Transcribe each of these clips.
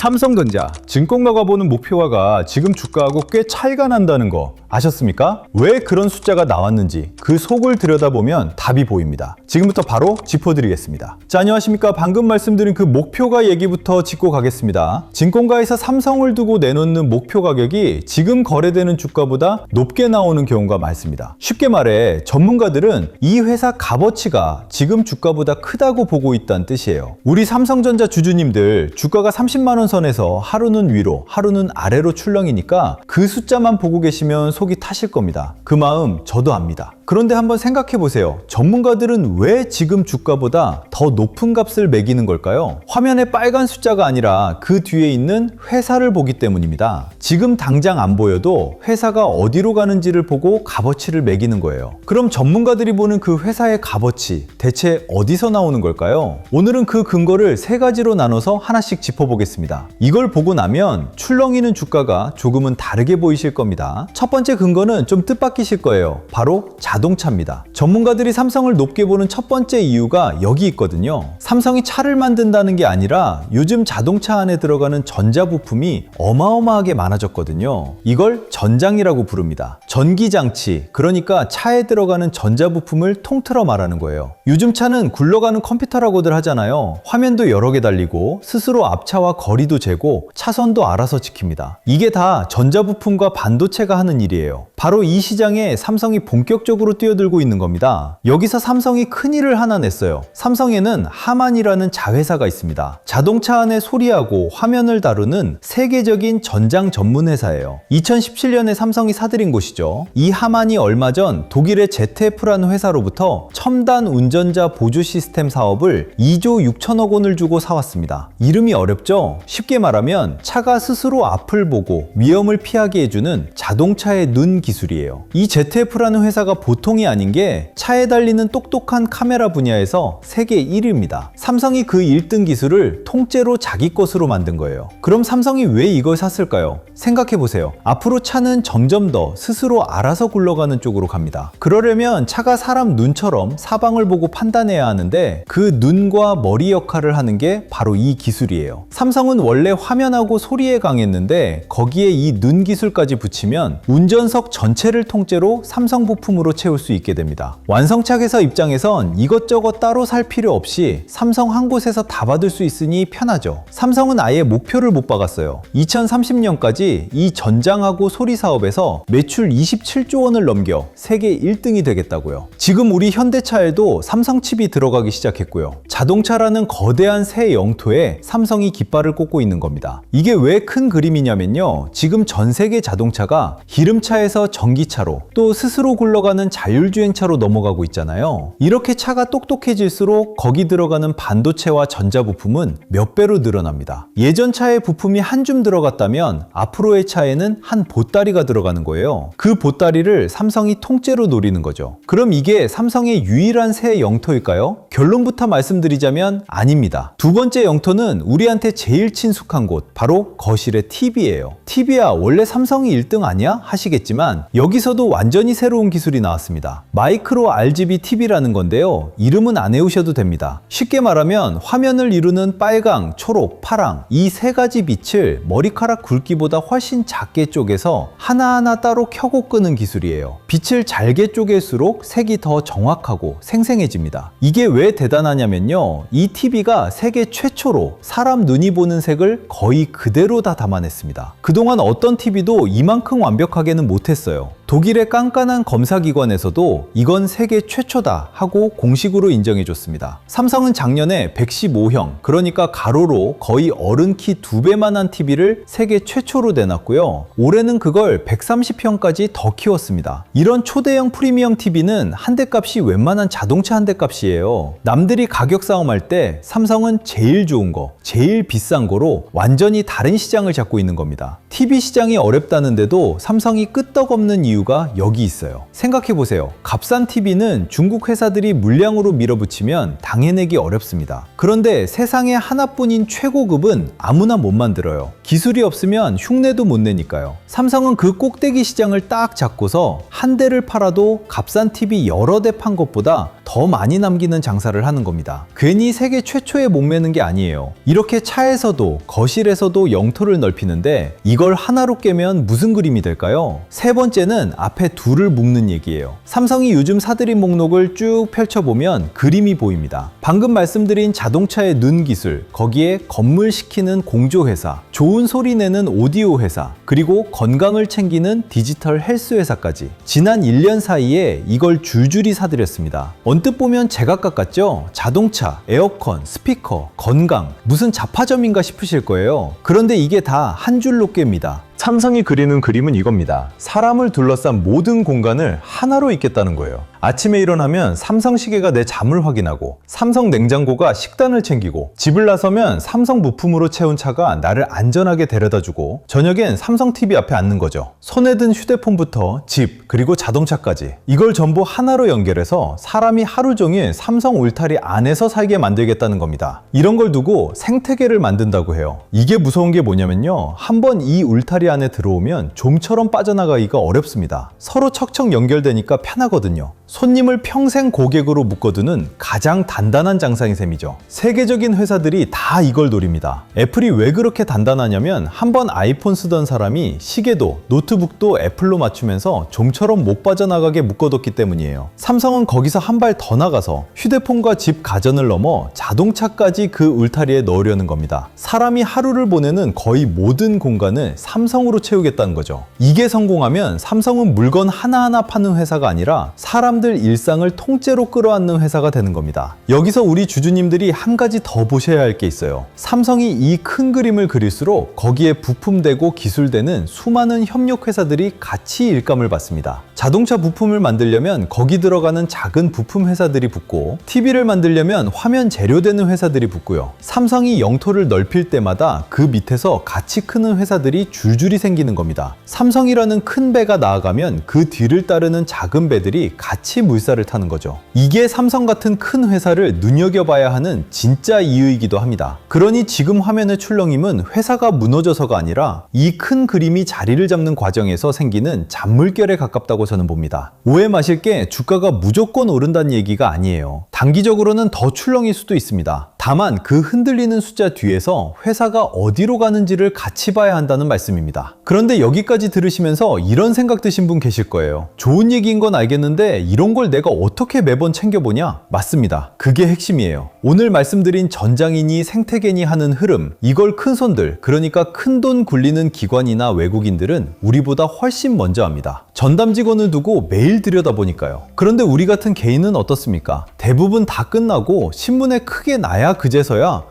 삼성전자 증권가가 보는 목표가가 지금 주가하고 꽤 차이가 난다는 거 아셨습니까? 왜 그런 숫자가 나왔는지 그 속을 들여다보면 답이 보입니다. 지금부터 바로 짚어드리겠습니다. 자, 안녕하십니까? 방금 말씀드린 그 목표가 얘기부터 짚고 가겠습니다. 증권가에서 삼성을 두고 내놓는 목표 가격이 지금 거래되는 주가보다 높게 나오는 경우가 많습니다. 쉽게 말해 전문가들은 이 회사 값어치가 지금 주가보다 크다고 보고 있다는 뜻이에요. 우리 삼성전자 주주님들 주가가 30만 원 선에서 하루는 위로 하루는 아래로 출렁이니까 그 숫자만 보고 계시면 속이 타실 겁니다. 그 마음 저도 압니다. 그런데 한번 생각해 보세요. 전문가들은 왜 지금 주가보다 더 높은 값을 매기는 걸까요? 화면에 빨간 숫자가 아니라 그 뒤에 있는 회사를 보기 때문입니다. 지금 당장 안 보여도 회사가 어디로 가는지를 보고 값어치를 매기는 거예요. 그럼 전문가들이 보는 그 회사의 값어치 대체 어디서 나오는 걸까요? 오늘은 그 근거를 세 가지로 나눠서 하나씩 짚어보겠습니다. 이걸 보고 나면 출렁이는 주가가 조금은 다르게 보이실 겁니다. 첫 번째 근거는 좀 뜻밖이실 거예요. 바로 자동차입니다. 전문가들이 삼성을 높게 보는 첫 번째 이유가 여기 있거든요. 삼성이 차를 만든다는 게 아니라 요즘 자동차 안에 들어가는 전자부품이 어마어마하게 많아졌거든요. 이걸 전장이라고 부릅니다. 전기장치, 그러니까 차에 들어가는 전자부품을 통틀어 말하는 거예요. 요즘 차는 굴러가는 컴퓨터라고들 하잖아요. 화면도 여러 개 달리고 스스로 앞차와 거리도 재고 차선도 알아서 지킵니다. 이게 다 전자부품과 반도체가 하는 일이에요. 바로 이 시장에 삼성이 본격적으로 뛰어들고 있는 겁니다. 여기서 삼성이 큰일을 하나 냈어요. 삼성에는 하만이라는 자회사가 있습니다. 자동차 안에 소리하고 화면을 다루는 세계적인 전장 전문 회사예요. 2017년에 삼성이 사들인 곳이죠. 이 하만이 얼마 전 독일의 ZF라는 회사로부터 첨단 운전자 보조 시스템 사업을 2조 6천억 원을 주고 사왔습니다. 이름이 어렵죠? 쉽게 말하면 차가 스스로 앞을 보고 위험을 피하게 해주는 자동차의 눈 기술이에요. 이 ZF라는 회사가 보통이 아닌 게 차에 달리는 똑똑한 카메라 분야에서 세계 1위입니다. 삼성이 그 1등 기술을 통째로 자기 것으로 만든 거예요. 그럼 삼성이 왜 이걸 샀을까요? 생각해보세요. 앞으로 차는 점점 더 스스로 알아서 굴러가는 쪽으로 갑니다. 그러려면 차가 사람 눈처럼 사방을 보고 판단해야 하는데 그 눈과 머리 역할을 하는 게 바로 이 기술이에요. 삼성은 원래 화면하고 소리에 강했는데 거기에 이 눈 기술까지 붙이면 운전석 전체를 통째로 삼성 부품으로 채울 수 있게 됩니다. 완성차 회사 입장에선 이것저것 따로 살 필요 없이 삼성 한 곳에서 다 받을 수 있으니 편하죠. 삼성은 아예 목표를 못 박았어요. 2030년까지 이 전장하고 소리 사업에서 매출 27조 원을 넘겨 세계 1등이 되겠다고요. 지금 우리 현대차에도 삼성 칩이 들어가기 시작했고요. 자동차라는 거대한 새 영토에 삼성이 깃발을 꽂고 있는 겁니다. 이게 왜 큰 그림이냐면요. 지금 전 세계 자동차가 기름차에서 전기차로 또 스스로 굴러가는 자율주행차로 넘어가고 있잖아요. 이렇게 차가 똑똑해질수록 거기 들어가는 반도체와 전자부품은 몇 배로 늘어납니다. 예전 차에 부품이 한 줌 들어갔다면 앞으로의 차에는 한 보따리가 들어가는 거예요. 그 보따리를 삼성이 통째로 노리는 거죠. 그럼 이게 삼성의 유일한 새 영토일까요? 결론부터 말씀드리자면 아닙니다. 두 번째 영토는 우리한테 제일 친숙한 곳, 바로 거실의 TV예요. TV야 원래 삼성이 1등 아니야? 하시겠지만 여기서도 완전히 새로운 기술이 나왔습니다. 마이크로 RGB TV라는 건데요. 이름은 안 외우셔도 됩니다. 쉽게 말하면 화면을 이루는 빨강, 초록, 파랑 이 세 가지 빛을 머리카락 굵기보다 훨씬 작게 쪼개서 하나하나 따로 켜고 끄는 기술이에요. 빛을 잘게 쪼갤수록 색이 더 정확하고 생생해집니다. 이게 왜 대단하냐면요. 이 TV가 세계 최초로 사람 눈이 보는 색을 거의 그대로 다 담아냈습니다. 그동안 어떤 TV도 이만큼 완벽하게는 못했어요. 독일의 깐깐한 검사기관에서도 이건 세계 최초다 하고 공식으로 인정해줬습니다. 삼성은 작년에 115형, 그러니까 가로로 거의 어른 키 2배만한 TV를 세계 최초로 내놨고요. 올해는 그걸 130형까지 더 키웠습니다. 이런 초대형 프리미엄 TV는 한 대 값이 웬만한 자동차 한 대 값이에요. 남들이 가격 싸움할 때 삼성은 제일 좋은 거, 제일 비싼 거로 완전히 다른 시장을 잡고 있는 겁니다. TV 시장이 어렵다는데도 삼성이 끄떡없는 이유가 여기 있어요. 생각해보세요. 값싼 TV는 중국 회사들이 물량으로 밀어붙이면 당해내기 어렵습니다. 그런데 세상에 하나뿐인 최고급은 아무나 못 만들어요. 기술이 없으면 흉내도 못 내니까요. 삼성은 그 꼭대기 시장을 딱 잡고서 한 대를 팔아도 값싼 TV 여러 대 판 것보다 더 많이 남기는 장사를 하는 겁니다. 괜히 세계 최초에 목매는 게 아니에요. 이렇게 차에서도 거실에서도 영토를 넓히는데 이걸 하나로 깨면 무슨 그림이 될까요? 세 번째는 앞에 둘을 묶는 얘기예요. 삼성이 요즘 사들인 목록을 쭉 펼쳐보면 그림이 보입니다. 방금 말씀드린 자동차의 눈 기술, 거기에 건물 시키는 공조회사, 좋은 소리 내는 오디오 회사, 그리고 건강을 챙기는 디지털 헬스 회사까지 지난 1년 사이에 이걸 줄줄이 사들였습니다. 언뜻 보면 제각각 같죠? 자동차, 에어컨, 스피커, 건강, 무슨 잡화점인가 싶으실 거예요. 그런데 이게 다 한 줄로 깹니다. 삼성이 그리는 그림은 이겁니다. 사람을 둘러싼 모든 공간을 하나로 잇겠다는 거예요. 아침에 일어나면 삼성 시계가 내 잠을 확인하고, 삼성 냉장고가 식단을 챙기고, 집을 나서면 삼성 부품으로 채운 차가 나를 안전하게 데려다주고, 저녁엔 삼성 TV 앞에 앉는 거죠. 손에 든 휴대폰부터 집, 그리고 자동차까지 이걸 전부 하나로 연결해서 사람이 하루 종일 삼성 울타리 안에서 살게 만들겠다는 겁니다. 이런 걸 두고 생태계를 만든다고 해요. 이게 무서운 게 뭐냐면요, 한번 이 울타리 안에 들어오면 좀처럼 빠져나가기가 어렵습니다. 서로 척척 연결되니까 편하거든요. 손님을 평생 고객으로 묶어두는 가장 단단한 장사인 셈이죠. 세계적인 회사들이 다 이걸 노립니다. 애플이 왜 그렇게 단단하냐면 한번 아이폰 쓰던 사람이 시계도 노트북도 애플로 맞추면서 좀처럼 못 빠져나가게 묶어뒀기 때문이에요. 삼성은 거기서 한 발 더 나가서 휴대폰과 집 가전을 넘어 자동차까지 그 울타리에 넣으려는 겁니다. 사람이 하루를 보내는 거의 모든 공간을 삼성으로 채우겠다는 거죠. 이게 성공하면 삼성은 물건 하나하나 파는 회사가 아니라 사람들 일상을 통째로 끌어안는 회사가 되는 겁니다. 여기서 우리 주주님들이 한 가지 더 보셔야 할 게 있어요. 삼성이 이 큰 그림을 그릴수록 거기에 부품되고 기술되는 수많은 협력 회사들이 같이 일감을 받습니다. 자동차 부품을 만들려면 거기 들어가는 작은 부품 회사들이 붙고, TV를 만들려면 화면 재료되는 회사들이 붙고요. 삼성이 영토를 넓힐 때마다 그 밑에서 같이 크는 회사들이 줄줄이 생기는 겁니다. 삼성이라는 큰 배가 나아가면 그 뒤를 따르는 작은 배들이 같이 물살을 타는 거죠. 이게 삼성 같은 큰 회사를 눈여겨봐야 하는 진짜 이유이기도 합니다. 그러니 지금 화면의 출렁임은 회사가 무너져서가 아니라 이 큰 그림이 자리를 잡는 과정에서 생기는 잔물결에 가깝다고 저는 봅니다. 오해 마실 게 주가가 무조건 오른다는 얘기가 아니에요. 단기적으로는 더 출렁일 수도 있습니다. 다만 그 흔들리는 숫자 뒤에서 회사가 어디로 가는지를 같이 봐야 한다는 말씀입니다. 그런데 여기까지 들으시면서 이런 생각 드신 분 계실 거예요. 좋은 얘기인 건 알겠는데 이런 걸 내가 어떻게 매번 챙겨보냐? 맞습니다. 그게 핵심이에요. 오늘 말씀드린 전장이니 생태계니 하는 흐름, 이걸 큰 손들, 그러니까 큰 돈 굴리는 기관이나 외국인들은 우리보다 훨씬 먼저 합니다. 전담 직원을 두고 매일 들여다보니까요. 그런데 우리 같은 개인은 어떻습니까? 대부분 다 끝나고 신문에 크게 나야 그제서야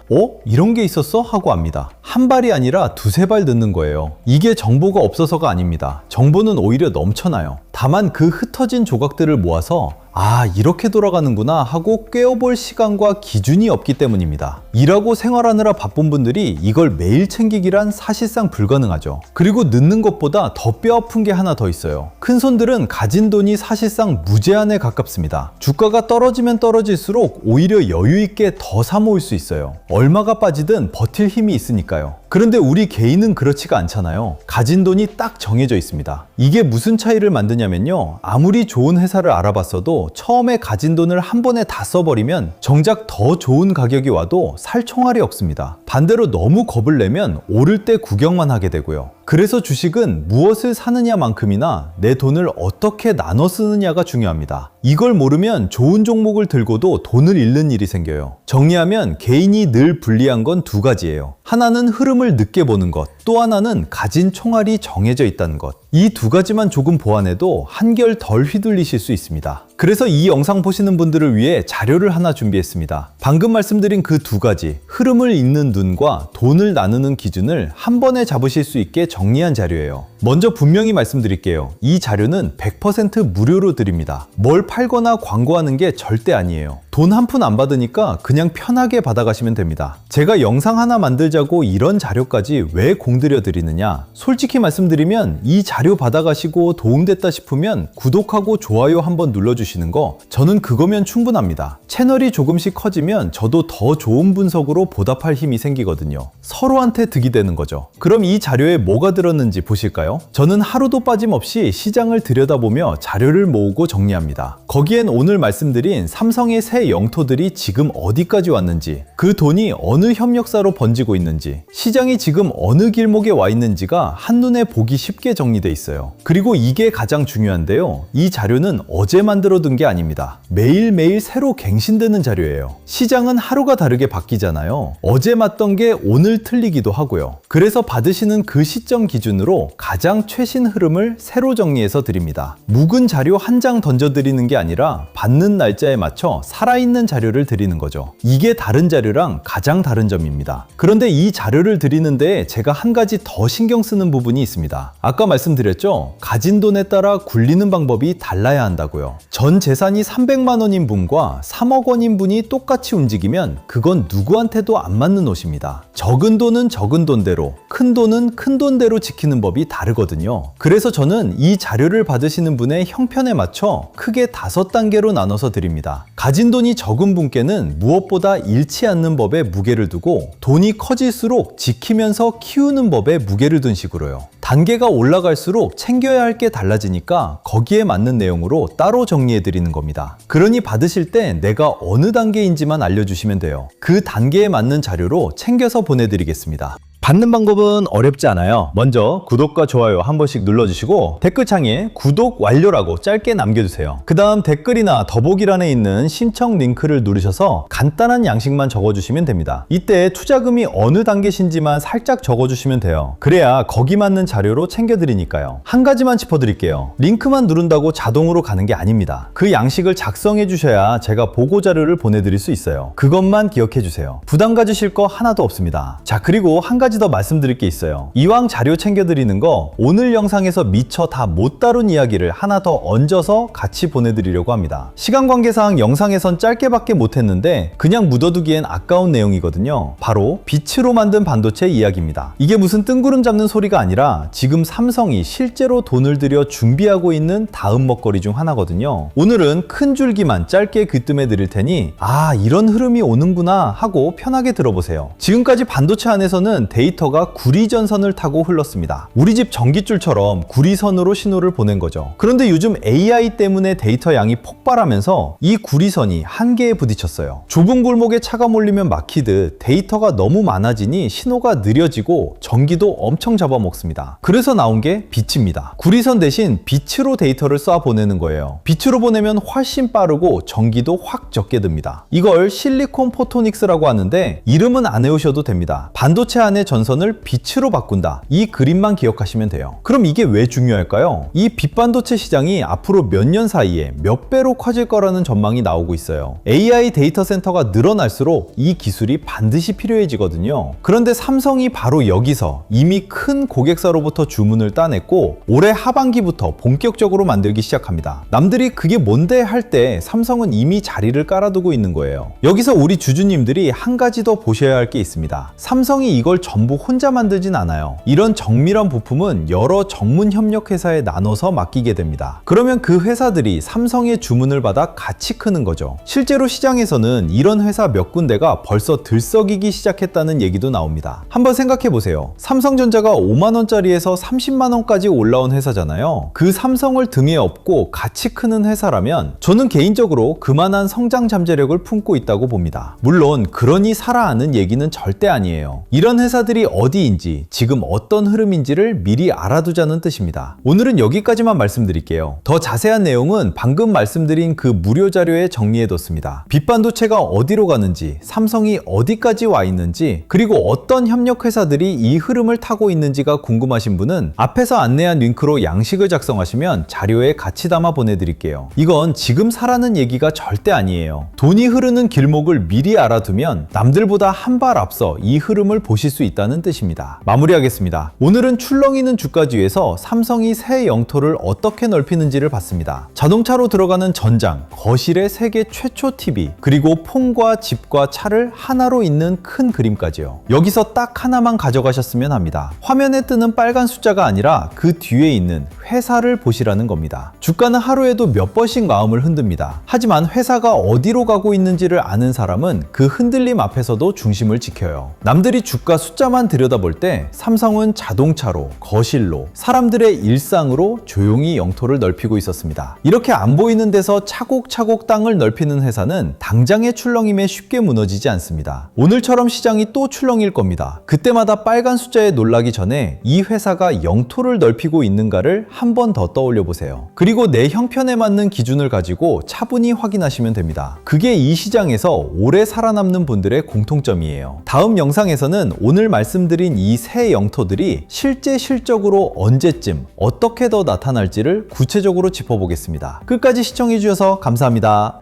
이런 게 있었어? 하고 압니다. 한 발이 아니라 두세 발 듣는 거예요. 이게 정보가 없어서가 아닙니다. 정보는 오히려 넘쳐나요. 다만 그 흩어진 조각들을 모아서 이렇게 돌아가는구나 하고 꿰어볼 시간과 기준이 없기 때문입니다. 일하고 생활하느라 바쁜 분들이 이걸 매일 챙기기란 사실상 불가능하죠. 그리고 늦는 것보다 더 뼈아픈 게 하나 더 있어요. 큰손들은 가진 돈이 사실상 무제한에 가깝습니다. 주가가 떨어지면 떨어질수록 오히려 여유 있게 더 사모을 수 있어요. 얼마가 빠지든 버틸 힘이 있으니까요. 그런데 우리 개인은 그렇지가 않잖아요. 가진 돈이 딱 정해져 있습니다. 이게 무슨 차이를 만드냐면요, 아무리 좋은 회사를 알아봤어도 처음에 가진 돈을 한 번에 다 써버리면 정작 더 좋은 가격이 와도 살 총알이 없습니다. 반대로 너무 겁을 내면 오를 때 구경만 하게 되고요. 그래서 주식은 무엇을 사느냐만큼이나 내 돈을 어떻게 나눠 쓰느냐가 중요합니다. 이걸 모르면 좋은 종목을 들고도 돈을 잃는 일이 생겨요. 정리하면 개인이 늘 불리한 건 두 가지예요. 하나는 흐름을 늦게 보는 것, 또 하나는 가진 총알이 정해져 있다는 것. 이 두 가지만 조금 보완해도 한결 덜 휘둘리실 수 있습니다. 그래서 이 영상 보시는 분들을 위해 자료를 하나 준비했습니다. 방금 말씀드린 그 두 가지, 흐름을 읽는 눈과 돈을 나누는 기준을 한 번에 잡으실 수 있게 정리한 자료예요. 먼저 분명히 말씀드릴게요. 이 자료는 100% 무료로 드립니다. 뭘 팔거나 광고하는 게 절대 아니에요. 돈 한 푼 안 받으니까 그냥 편하게 받아가시면 됩니다. 제가 영상 하나 만들자고 이런 자료까지 왜 공들여 드리느냐? 솔직히 말씀드리면 이 자료 받아가시고 도움됐다 싶으면 구독하고 좋아요 한번 눌러주시는 거, 저는 그거면 충분합니다. 채널이 조금씩 커지면 저도 더 좋은 분석으로 보답할 힘이 생기거든요. 서로한테 득이 되는 거죠. 그럼 이 자료에 뭐가 들었는지 보실까요? 저는 하루도 빠짐없이 시장을 들여다보며 자료를 모으고 정리합니다. 거기엔 오늘 말씀드린 삼성의 새 영토들이 지금 어디까지 왔는지, 그 돈이 어느 협력사로 번지고 있는지, 시장이 지금 어느 길목에 와 있는지가 한눈에 보기 쉽게 정리돼 있어요. 그리고 이게 가장 중요한데요. 이 자료는 어제 만들어둔 게 아닙니다. 매일매일 새로 갱신되는 자료예요. 시장은 하루가 다르게 바뀌잖아요. 어제 맞던 게 오늘 틀리기도 하고요. 그래서 받으시는 그 시점 기준으로 가장 최신 흐름을 새로 정리해서 드립니다. 묵은 자료 한 장 던져드리는 게 아니라 받는 날짜에 맞춰 살아있는 자료를 드리는 거죠. 이게 다른 자료랑 가장 다른 점입니다. 그런데 이 자료를 드리는데 제가 한 가지 더 신경 쓰는 부분이 있습니다. 아까 말씀드렸죠? 가진 돈에 따라 굴리는 방법이 달라야 한다고요. 전 재산이 300만 원인 분과 3억 원인 분이 똑같이 움직이면 그건 누구한테도 안 맞는 옷입니다. 적은 돈은 적은 돈대로, 큰 돈은 큰 돈대로 지키는 법이 다르거든요. 그래서 저는 이 자료를 받으시는 분의 형편에 맞춰 크게 5단계로 나눠서 드립니다. 가진 돈이 적은 분께는 무엇보다 잃지 않는 법에 무게를 두고, 돈이 커질수록 지키면서 키우는 법에 무게를 둔 식으로요. 단계가 올라갈수록 챙겨야 할 게 달라지니까 거기에 맞는 내용으로 따로 정리해 드리는 겁니다. 그러니 받으실 때 내가 어느 단계인지만 알려주시면 돼요. 그 단계에 맞는 자료로 챙겨서 보내드리겠습니다. 받는 방법은 어렵지 않아요. 먼저 구독과 좋아요 한 번씩 눌러주시고 댓글창에 구독 완료라고 짧게 남겨주세요. 그 다음 댓글이나 더보기란에 있는 신청 링크를 누르셔서 간단한 양식만 적어주시면 됩니다. 이때 투자금이 어느 단계신지만 살짝 적어주시면 돼요. 그래야 거기 맞는 자료로 챙겨드리니까요. 한 가지만 짚어드릴게요. 링크만 누른다고 자동으로 가는 게 아닙니다. 그 양식을 작성해 주셔야 제가 보고 자료를 보내드릴 수 있어요. 그것만 기억해 주세요. 부담 가지실 거 하나도 없습니다. 자, 그리고 한 가지 더 말씀드릴 게 있어요. 이왕 자료 챙겨드리는 거 오늘 영상에서 미처 다 못 다룬 이야기를 하나 더 얹어서 같이 보내드리려고 합니다. 시간 관계상 영상에선 짧게밖에 못했는데 그냥 묻어두기엔 아까운 내용이거든요. 바로 빛으로 만든 반도체 이야기입니다. 이게 무슨 뜬구름 잡는 소리가 아니라 지금 삼성이 실제로 돈을 들여 준비하고 있는 다음 먹거리 중 하나거든요. 오늘은 큰 줄기만 짧게 귀뜸해 드릴 테니 아, 이런 흐름이 오는구나 하고 편하게 들어보세요. 지금까지 반도체 안에서는 데이터가 구리전선을 타고 흘렀습니다. 우리 집 전기줄처럼 구리선으로 신호를 보낸 거죠. 그런데 요즘 AI 때문에 데이터 양이 폭발하면서 이 구리선이 한계에 부딪혔어요. 좁은 골목에 차가 몰리면 막히듯 데이터가 너무 많아지니 신호가 느려지고 전기도 엄청 잡아먹습니다. 그래서 나온 게 빛입니다. 구리선 대신 빛으로 데이터를 쏴 보내는 거예요. 빛으로 보내면 훨씬 빠르고 전기도 확 적게 듭니다. 이걸 실리콘 포토닉스라고 하는데 이름은 안 외우셔도 됩니다. 반도체 안에 전선을 빛으로 바꾼다. 이 그림만 기억하시면 돼요. 그럼 이게 왜 중요할까요? 이 빛반도체 시장이 앞으로 몇 년 사이에 몇 배로 커질 거라는 전망이 나오고 있어요. AI 데이터 센터가 늘어날수록 이 기술이 반드시 필요해지거든요. 그런데 삼성이 바로 여기서 이미 큰 고객사로부터 주문을 따냈고 올해 하반기부터 본격적으로 만들기 시작합니다. 남들이 그게 뭔데 할 때 삼성은 이미 자리를 깔아두고 있는 거예요. 여기서 우리 주주님들이 한 가지 더 보셔야 할 게 있습니다. 삼성이 이걸 전부 혼자 만들진 않아요. 이런 정밀한 부품은 여러 전문 협력 회사에 나눠서 맡기게 됩니다. 그러면 그 회사들이 삼성의 주문을 받아 같이 크는 거죠. 실제로 시장에서는 이런 회사 몇 군데가 벌써 들썩이기 시작했다는 얘기도 나옵니다. 한번 생각해 보세요. 삼성전자가 5만 원짜리에서 30만 원까지 올라온 회사잖아요. 그 삼성을 등에 업고 같이 크는 회사라면 저는 개인적으로 그만한 성장 잠재력을 품고 있다고 봅니다. 물론 그러니 살아하는 얘기는 절대 아니에요. 이런 회사들이 어디인지 지금 어떤 흐름인지를 미리 알아두자는 뜻입니다. 오늘은 여기까지만 말씀드릴게요. 더 자세한 내용은 방금 말씀드린 그 무료 자료에 정리해뒀습니다. 빛반도체가 어디로 가는지, 삼성이 어디까지 와 있는지, 그리고 어떤 협력 회사들이 이 흐름을 타고 있는지가 궁금하신 분은 앞에서 안내한 링크로 양식을 작성하시면 자료에 같이 담아 보내드릴게요. 이건 지금 사라는 얘기가 절대 아니에요. 돈이 흐르는 길목을 미리 알아두면 남들보다 한 발 앞서 이 흐름을 보실 수 있다는 뜻입니다. 마무리하겠습니다. 오늘은 출렁이는 주가지에서 삼성이 새 영토를 어떻게 넓히는지를 봤습니다. 자동차로 들어가는 전장, 거실에 세계 최초 TV, 그리고 폰과 집과 차를 하나로 잇는 큰 그림까지요. 여기서 딱 하나만 가져가셨으면 합니다. 화면에 뜨는 빨간 숫자가 아니라 그 뒤에 있는 회사를 보시라는 겁니다. 주가는 하루에도 몇 번씩 마음을 흔듭니다. 하지만 회사가 어디로 가고 있는지를 아는 사람은 그 흔들림 앞에서도 중심을 지켜요. 남들이 주가 숫자 숫자만 들여다볼 때 삼성은 자동차로, 거실로, 사람들의 일상으로 조용히 영토를 넓히고 있었습니다. 이렇게 안 보이는 데서 차곡차곡 땅을 넓히는 회사는 당장의 출렁임에 쉽게 무너지지 않습니다. 오늘처럼 시장이 또 출렁일 겁니다. 그때마다 빨간 숫자에 놀라기 전에 이 회사가 영토를 넓히고 있는가를 한 번 더 떠올려 보세요. 그리고 내 형편에 맞는 기준을 가지고 차분히 확인하시면 됩니다. 그게 이 시장에서 오래 살아남는 분들의 공통점이에요. 다음 영상에서는 오늘 말씀드린 이 세 영토들이 실제 실적으로 언제쯤 어떻게 더 나타날지를 구체적으로 짚어보겠습니다. 끝까지 시청해주셔서 감사합니다.